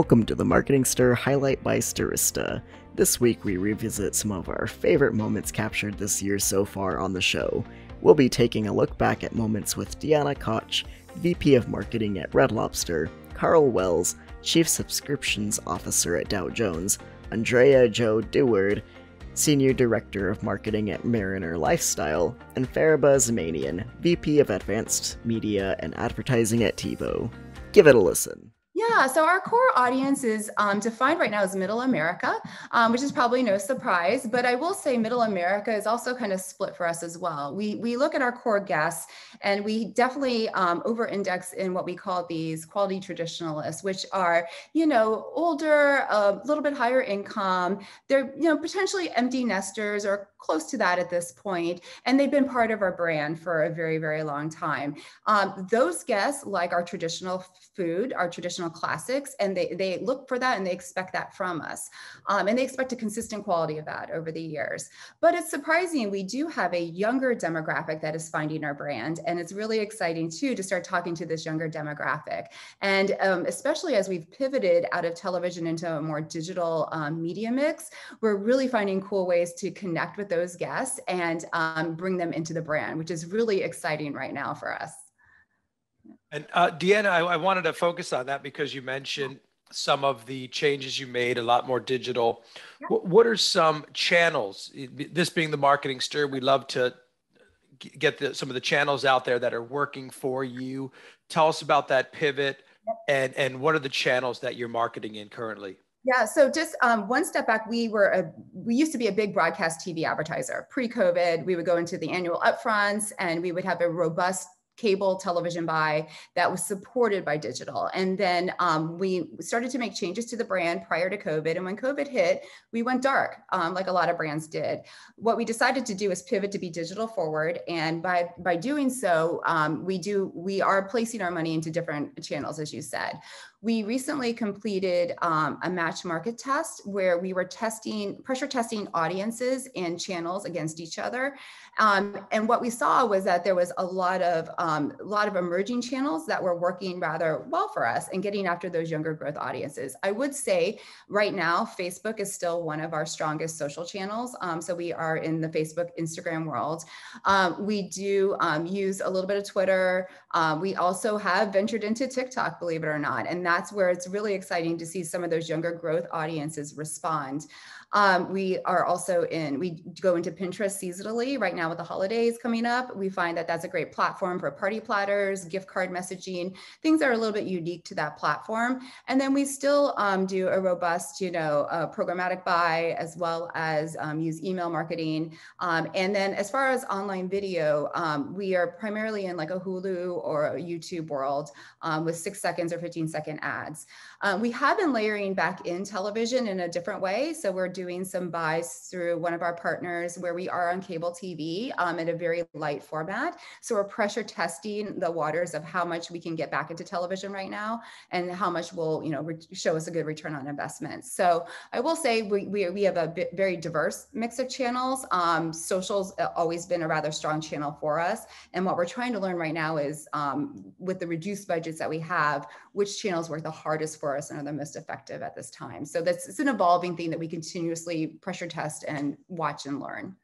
Welcome to the Marketing Stir Highlight by Stirista. This week we revisit some of our favorite moments captured this year so far on the show. We'll be taking a look back at moments with Deanna Kotch, VP of Marketing at Red Lobster, Karl Wells, Chief Subscriptions Officer at Dow Jones, Andrea Jo DeWerd, Senior Director of Marketing at Mariner Lifestyle, and Fariba Zamaniyan, VP of Advanced Media and Advertising at TiVo. Give it a listen. Yeah, so our core audience is defined right now as Middle America, which is probably no surprise. But I will say Middle America is also kind of split for us as well. We look at our core guests, and we definitely over-index in what we call these quality traditionalists, which are, older, a little bit higher income. They're, potentially empty nesters or close to that at this point, and they've been part of our brand for a very, very long time. Those guests like our traditional food, our traditional classics, and they look for that and they expect that from us. And they expect a consistent quality of that over the years. But it's surprising, we do have a younger demographic that is finding our brand. And it's really exciting too, to start talking to this younger demographic. And especially as we've pivoted out of television into a more digital media mix, we're really finding cool ways to connect with those guests and bring them into the brand, which is really exciting right now for us. And Deanna, I wanted to focus on that because you mentioned some of the changes you made, a lot more digital. Yeah. What are some channels? This being the Marketing Stir, we love to get some of the channels out there that are working for you. Tell us about that pivot and what are the channels that you're marketing in currently? Yeah, so just one step back, we used to be a big broadcast TV advertiser. Pre-COVID, we would go into the annual upfronts and we would have a robust cable television buy that was supported by digital. And then we started to make changes to the brand prior to COVID. And when COVID hit, we went dark, like a lot of brands did. What we decided to do is pivot to be digital forward. And by doing so, we are placing our money into different channels, as you said. We recently completed a match market test where we were pressure testing audiences and channels against each other. And what we saw was that there was a lot of emerging channels that were working rather well for us and getting after those younger growth audiences. I would say right now, Facebook is still one of our strongest social channels. So we are in the Facebook, Instagram world. We do use a little bit of Twitter. We also have ventured into TikTok, believe it or not. And that's where it's really exciting to see some of those younger growth audiences respond. We go into Pinterest seasonally right now with the holidays coming up. We find that that's a great platform for party platters, gift card messaging, things that are a little bit unique to that platform. And then we still do a robust, programmatic buy as well as use email marketing. And then as far as online video, we are primarily in like a Hulu or a YouTube world with 6 seconds or 15-second ads. We have been layering back in television in a different way. So we're doing some buys through one of our partners where we are on cable TV in a very light format. So we're pressure testing the waters of how much we can get back into television right now and how much will, show us a good return on investment. So I will say we have a very diverse mix of channels. Social's always been a rather strong channel for us. And what we're trying to learn right now is with the reduced budgets that we have, which channels work the hardest for us and are the most effective at this time. So it's an evolving thing that we continuously pressure test and watch and learn.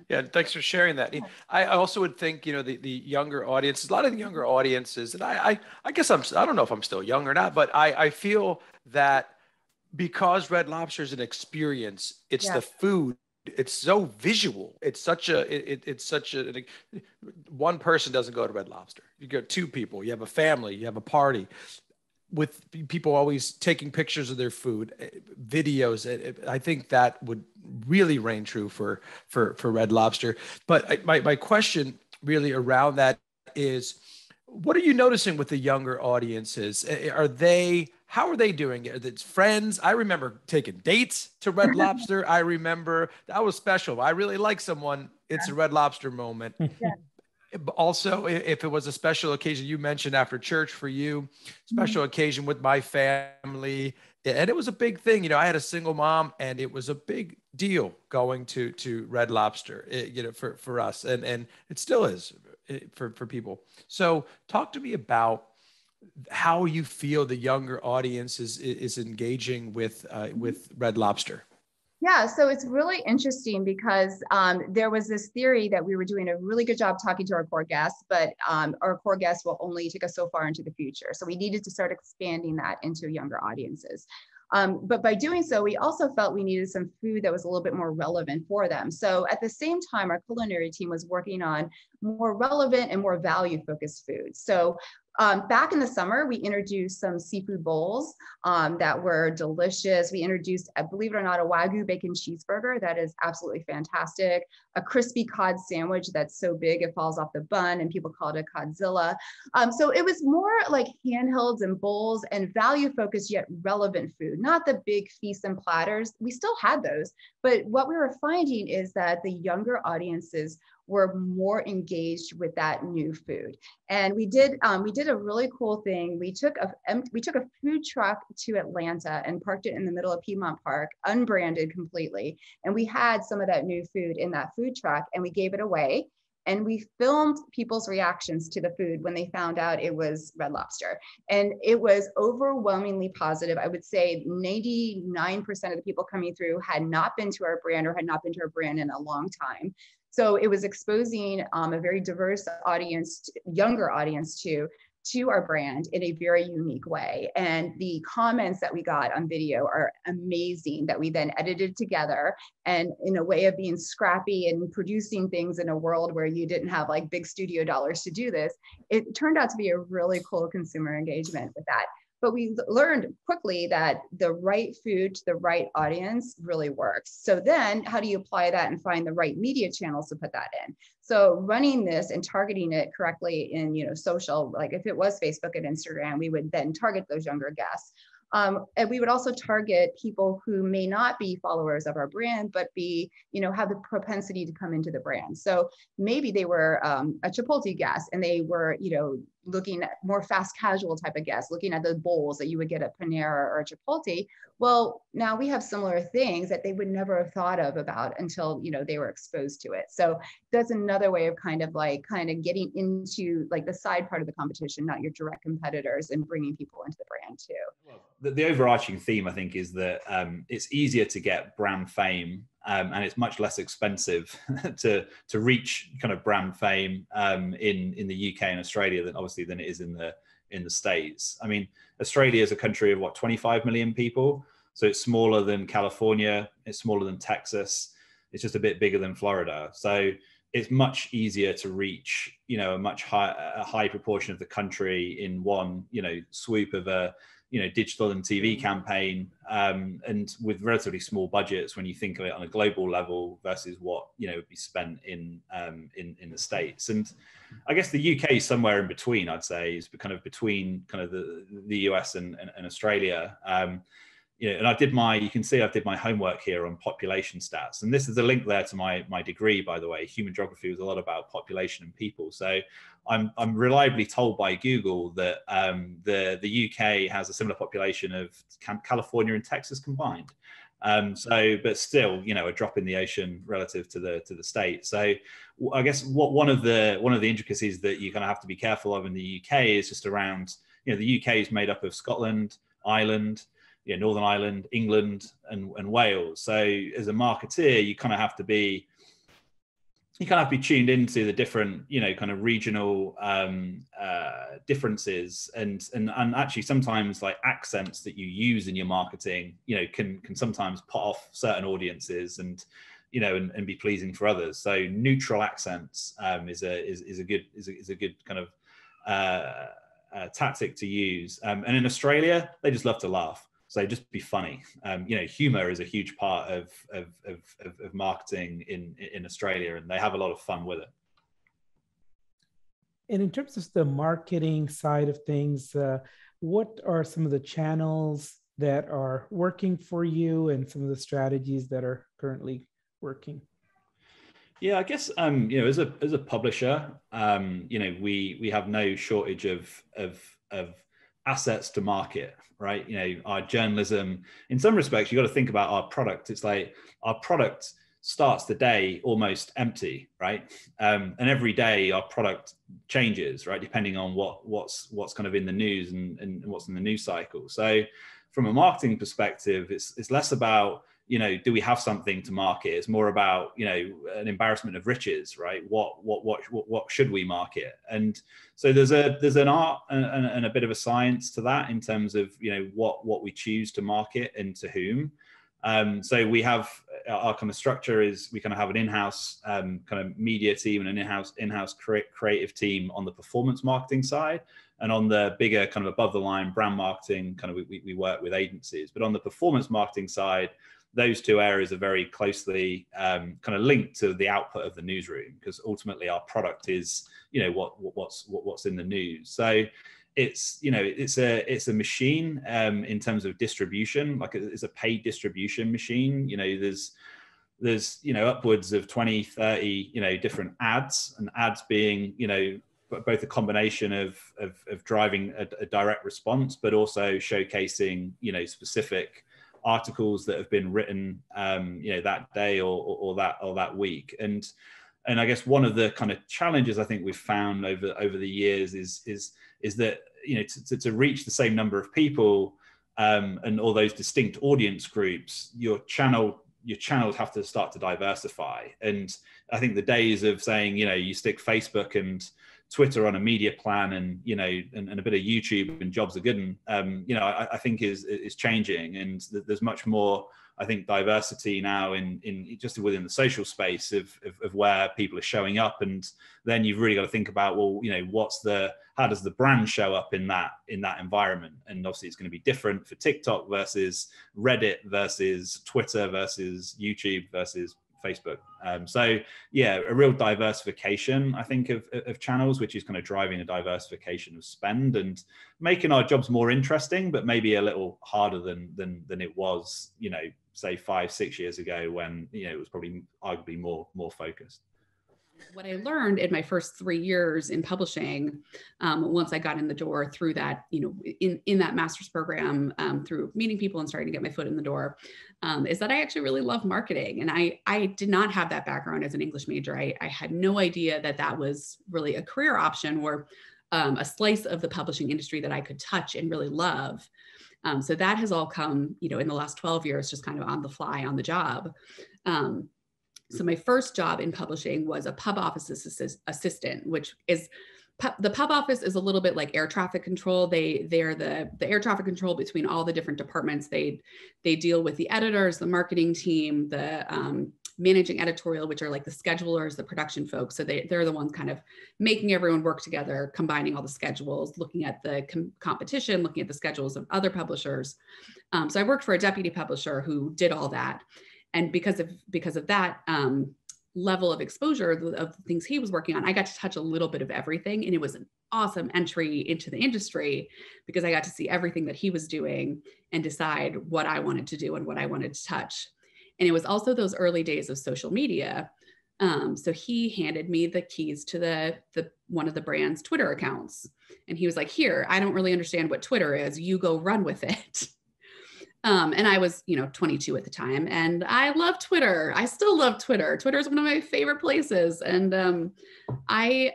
Yeah, thanks for sharing that. I also would think, the younger audiences, a lot of the younger audiences, and I guess I don't know if I'm still young or not, but I feel that because Red Lobster is an experience, it's the food. It's so visual. It's such one person doesn't go to Red Lobster. You go two people, you have a family, you have a party with people always taking pictures of their food, videos. I think that would really reign true for Red Lobster. But my question really around that is, what are you noticing with the younger audiences? How are they doing it? It's friends. I remember taking dates to Red Lobster. I remember that was special. I really like someone. It's a Red Lobster moment. Yeah. Also, if it was a special occasion, you mentioned after church for you, special occasion with my family. And it was a big thing. I had a single mom and it was a big deal going to Red Lobster, for us. And it still is for people. So talk to me about how you feel the younger audience is engaging with Red Lobster. Yeah, so it's really interesting because there was this theory that we were doing a really good job talking to our core guests, but our core guests will only take us so far into the future. So we needed to start expanding that into younger audiences. But by doing so, we also felt we needed some food that was a little bit more relevant for them. So at the same time, our culinary team was working on more relevant and more value-focused food. So back in the summer, we introduced some seafood bowls that were delicious. We introduced, believe it or not, a Wagyu bacon cheeseburger that is absolutely fantastic, a crispy cod sandwich that's so big it falls off the bun, and people call it a Codzilla. So it was more like handhelds and bowls and value-focused yet relevant food, not the big feasts and platters. We still had those, but what we were finding is that the younger audiences were more engaged with that new food. And we did a really cool thing. We took a food truck to Atlanta and parked it in the middle of Piedmont Park, unbranded completely. And we had some of that new food in that food truck, and we gave it away. And we filmed people's reactions to the food when they found out it was Red Lobster. And it was overwhelmingly positive. I would say 99% of the people coming through had not been to our brand or had not been to our brand in a long time. So it was exposing a very diverse audience, younger audience to our brand in a very unique way. And the comments that we got on video are amazing, that we then edited together. And in a way of being scrappy and producing things in a world where you didn't have like big studio dollars to do this, it turned out to be a really cool consumer engagement with that. But we learned quickly that the right food to the right audience really works. So then how do you apply that and find the right media channels to put that in? So running this and targeting it correctly in social, like if it was Facebook and Instagram, we would then target those younger guests. And we would also target people who may not be followers of our brand, but have the propensity to come into the brand. So maybe they were a Chipotle guest and they were, looking at more fast casual type of guests, looking at the bowls that you would get at Panera or Chipotle. Well, now we have similar things that they would never have thought about until, they were exposed to it. So that's another way of kind of getting into like the side part of the competition, not your direct competitors, and bringing people into the brand too. Well, the overarching theme, I think, is that it's easier to get brand fame and it's much less expensive to reach kind of brand fame in the UK and Australia than it is in the States. I mean, Australia is a country of 25 million people. So it's smaller than California. It's smaller than Texas. It's just a bit bigger than Florida. So it's much easier to reach, a high proportion of the country in one, swoop of a, digital and TV campaign, and with relatively small budgets when you think of it on a global level versus what would be spent in the States. And I guess the UK is somewhere in between. I'd say is kind of between kind of the US and Australia. And you can see I did my homework here on population stats, and this is a link there to my degree, by the way. Human geography was a lot about population and people. So I'm reliably told by Google that the UK has a similar population of California and Texas combined. But still, a drop in the ocean relative to the States. So I guess one of the intricacies that you kind of have to be careful of in the UK is just around, the UK is made up of Scotland, Ireland, Northern Ireland, England, and Wales. So as a marketeer, you kind of have to be tuned into the different, kind of regional differences, and actually sometimes like accents that you use in your marketing, can sometimes put off certain audiences and be pleasing for others. So neutral accents is a good kind of tactic to use. And in Australia, they just love to laugh. So just be funny. Humor is a huge part of marketing in Australia, and they have a lot of fun with it. And in terms of the marketing side of things, what are some of the channels that are working for you, and some of the strategies that are currently working? Yeah, I guess as a publisher, we have no shortage of assets to market, right? Our journalism, in some respects, you got to think about our product. It's like our product starts the day almost empty, right? And every day our product changes, right, depending on what's kind of in the news and what's in the news cycle. So from a marketing perspective, it's less about, you know, do we have something to market? It's more about, you know, an embarrassment of riches, right? What should we market? And so there's an art and a bit of a science to that in terms of, you know, what we choose to market and to whom. So we have our kind of structure is we kind of have an in-house kind of media team and an in-house creative team on the performance marketing side, and on the bigger kind of above the line brand marketing kind of we work with agencies. But on the performance marketing side, those two areas are very closely kind of linked to the output of the newsroom, because ultimately our product is, you know, what's in the news. So it's, you know, it's a machine in terms of distribution, like it's a paid distribution machine. You know, there's you know, upwards of 20, 30, you know, different ads, and ads being, you know, both a combination of driving a direct response, but also showcasing, you know, specific articles that have been written, you know, that day or that week. And I guess one of the kind of challenges I think we've found over the years is that, you know, to reach the same number of people and all those distinct audience groups, your channels have to start to diversify. And I think the days of saying, you know, you stick Facebook and Twitter on a media plan and, you know, and a bit of YouTube and jobs are good, and you know, I think is changing, and there's much more, I think, diversity now in just within the social space of where people are showing up. And then you've really got to think about, well, you know, how does the brand show up in that environment? And obviously it's going to be different for TikTok versus Reddit versus Twitter versus YouTube versus Facebook. So yeah, a real diversification, I think, of channels, which is kind of driving a diversification of spend and making our jobs more interesting, but maybe a little harder than it was, you know, say 5-6 years ago, when, you know, it was probably arguably more focused. What I learned in my first 3 years in publishing, once I got in the door through that, you know, in that master's program, through meeting people and starting to get my foot in the door, is that I actually really love marketing. And I did not have that background as an English major. I had no idea that was really a career option, or a slice of the publishing industry that I could touch and really love. So that has all come, you know, in the last 12 years, just kind of on the fly, on the job. So my first job in publishing was a pub office assistant, which is, the pub office is a little bit like air traffic control. They're the air traffic control between all the different departments. They deal with the editors, the marketing team, the managing editorial, which are like the schedulers, the production folks. So they're the ones kind of making everyone work together, combining all the schedules, looking at the competition, looking at the schedules of other publishers. So I worked for a deputy publisher who did all that. And because of that level of exposure of the things he was working on, I got to touch a little bit of everything. And it was an awesome entry into the industry, because I got to see everything that he was doing and decide what I wanted to do and what I wanted to touch. And it was also those early days of social media. So he handed me the keys to the one of the brand's Twitter accounts. And he was like, here, I don't really understand what Twitter is. You go run with it. And I was, you know, 22 at the time, and I love Twitter. I still love Twitter. Twitter is one of my favorite places. And I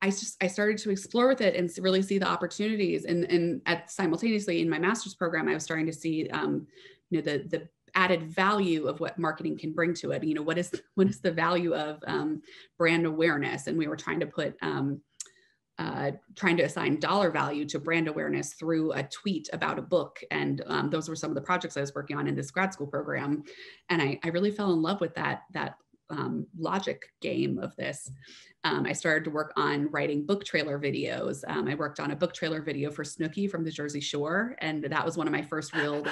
started to explore with it and really see the opportunities. And simultaneously in my master's program, I was starting to see, you know, the added value of what marketing can bring to it. You know, what is the value of brand awareness? And we were trying to put trying to assign dollar value to brand awareness through a tweet about a book. And those were some of the projects I was working on in this grad school program. And I really fell in love with that logic game of this. I started to work on writing book trailer videos. I worked on a book trailer video for Snooki from the Jersey Shore. And that was one of my first real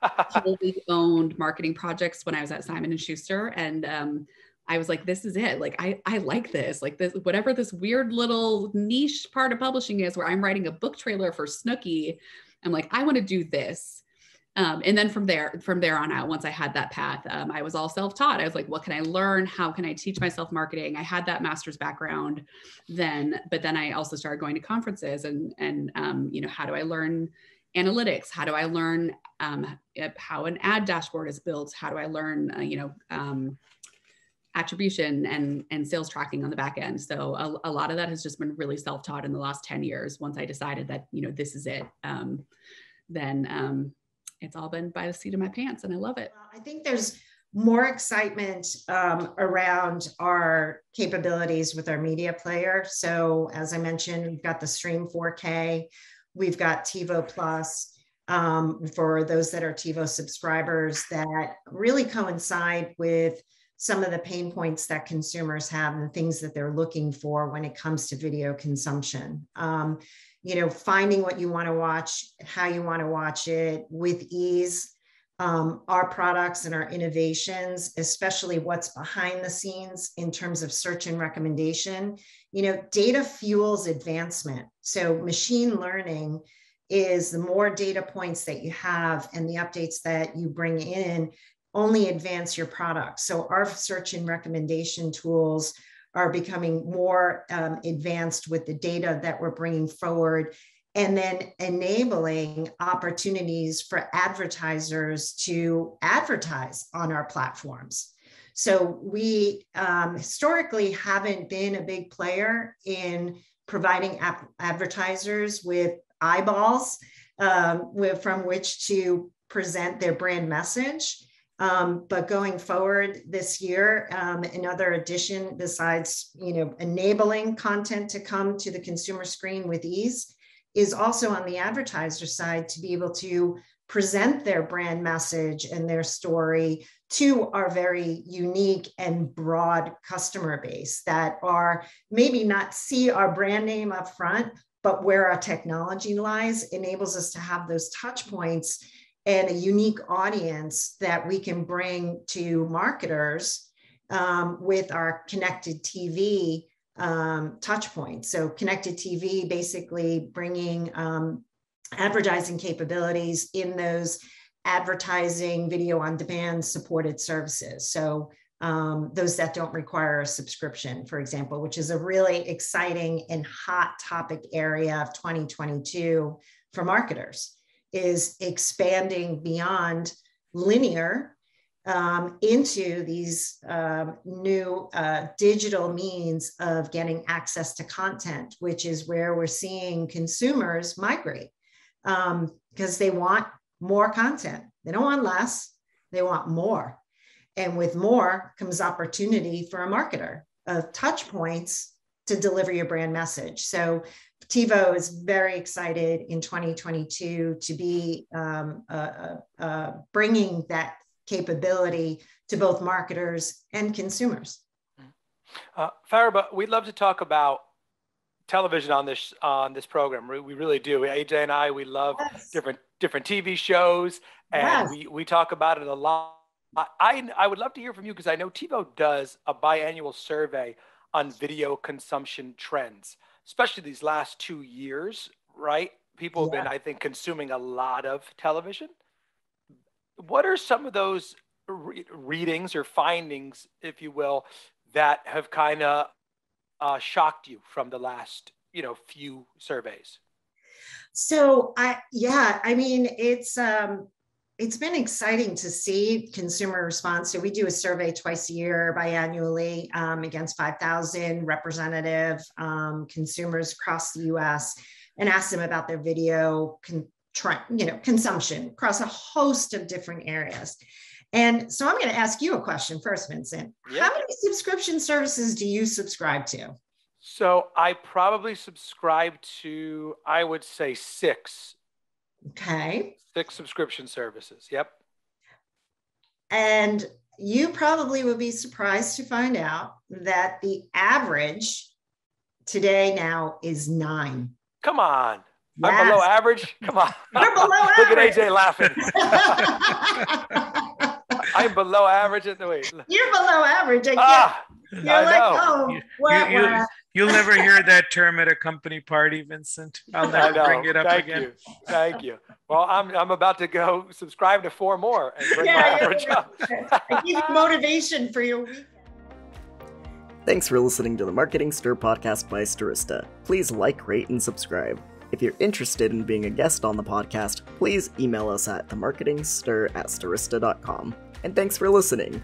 wholly owned marketing projects when I was at Simon & Schuster. And I was like, this is it. Like, I like this, like this, whatever this weird little niche part of publishing is, where I'm writing a book trailer for Snooki. I'm like, I want to do this. And then from there on out, once I had that path, I was all self-taught. I was like, what can I learn? How can I teach myself marketing? I had that master's background then, but then I also started going to conferences and you know, how do I learn analytics. How do I learn how an ad dashboard is built? How do I learn, attribution and sales tracking on the back end? So a lot of that has just been really self-taught in the last 10 years. Once I decided that, this is it, then it's all been by the seat of my pants, and I love it. I think there's more excitement around our capabilities with our media player. So as I mentioned, we've got the Stream 4K, we've got TiVo Plus, for those that are TiVo subscribers, that really coincide with some of the pain points that consumers have and the things that they're looking for when it comes to video consumption. Finding what you want to watch, how you want to watch it with ease. Our products and our innovations, especially what's behind the scenes in terms of search and recommendation, data fuels advancement. So machine learning is the more data points that you have and the updates that you bring in only advance your product. So our search and recommendation tools are becoming more advanced with the data that we're bringing forward, and then enabling opportunities for advertisers to advertise on our platforms. So we historically haven't been a big player in providing advertisers with eyeballs from which to present their brand message. But going forward this year, another addition besides, enabling content to come to the consumer screen with ease is also on the advertiser side to be able to present their brand message and their story to our very unique and broad customer base that are maybe not see our brand name up front, but where our technology lies enables us to have those touch points and a unique audience that we can bring to marketers with our connected TV touch points. So connected TV, basically bringing advertising capabilities in those advertising video on demand supported services. So those that don't require a subscription, for example, which is a really exciting and hot topic area of 2022 for marketers, is expanding beyond linear into these new digital means of getting access to content, which is where we're seeing consumers migrate because they want more content. They don't want less, they want more. And with more comes opportunity for a marketer of touch points to deliver your brand message. So TiVo is very excited in 2022 to be bringing that capability to both marketers and consumers. Fariba, we'd love to talk about television on this program. We really do. AJ and I, we love different TV shows, and we talk about it a lot. I would love to hear from you because I know TiVo does a biannual survey on video consumption trends, especially these last 2 years, right? People have been, I think, consuming a lot of television. What are some of those readings or findings, if you will, that have kind of shocked you from the last, few surveys? So it's been exciting to see consumer response. So we do a survey twice a year, biannually, against 5,000 representative consumers across the U.S. and ask them about their video consumption across a host of different areas. And so I'm going to ask you a question first, Vincent. How many subscription services do you subscribe to? So I probably subscribe to, I would say 6. Okay. 6 subscription services. Yep. And you probably would be surprised to find out that the average today now is 9. Come on. Yes. I'm below average. Come on. You're below average. Look at AJ laughing. I'm below average at the weight. You're below average. You're You'll never hear that term at a company party, Vincent. I'll never bring it up again. Thank you. Well, I'm about to go subscribe to 4 more and bring my average up. I give you motivation for your weekend. Thanks for listening to the Marketing Stir podcast by Stirista. Please like, rate, and subscribe. If you're interested in being a guest on the podcast, please email us at themarketingstir@stirista.com. And thanks for listening.